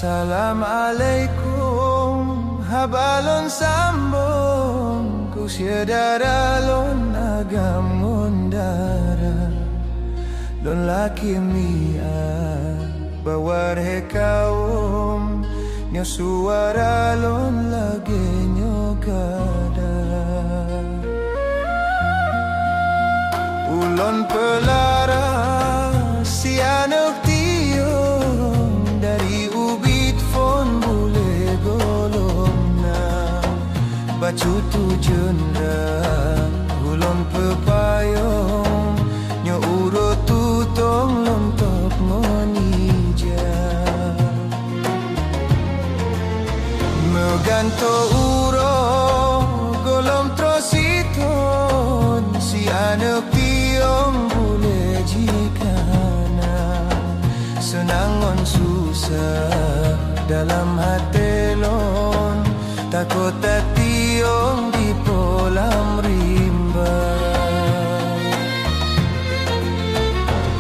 Assalamualaikum, habalon sambung ku siadara lon agam ngondara lon laki mia bawar he kaum nyo suara lon lagi nyo gada ulon pelara si anak tiung dari ubit fon bule golong na bacu tu jendra ulon pepayong nyo urut tutong lontok ngonija meganto uro golong trositon si anak tiung bule jikana senangon susah dalam hati lon takut tiung di polam rimba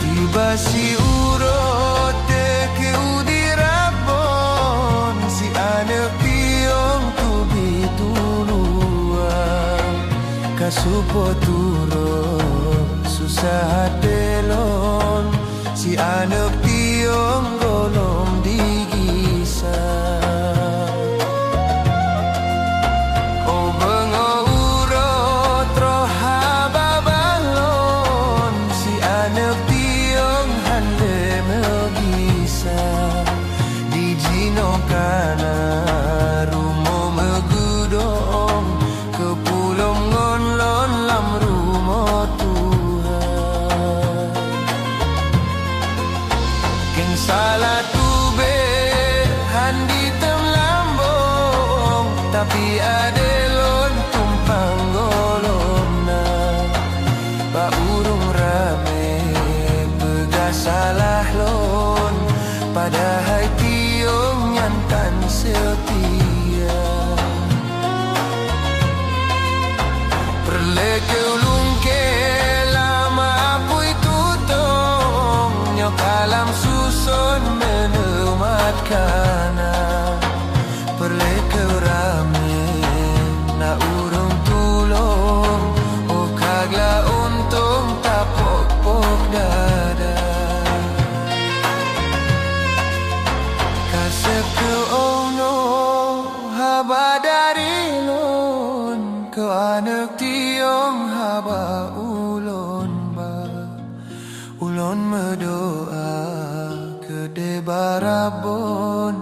tiba si urut ke udirabon si anak tiung tu bitulua kasupo turun susah hati lon si anak tiung golong digisa oh bengo urut roha babalon si anak tiung hande megisa di jino kana rumo megudong ke pulong ngonlon lam rumo Tuhan ken salah tube handi tem lambong tapi adelon tumpang golona ba urung rame bega salah lon padahal tiung nyantan setia perleke ulung ke lama apui tutong nyok alam susun menumat kana perleke rame na urung tulong oh kagla untung tapok-pok dada kasep ke ono haba dari lon ke anak tiung haba ulon ba ulon medoa ke debarabon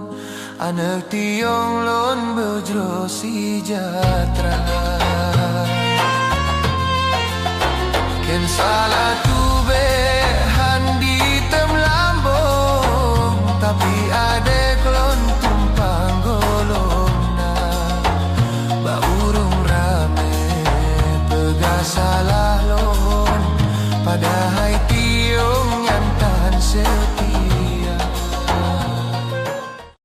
anak tiung lon bejro sejahtera ken salah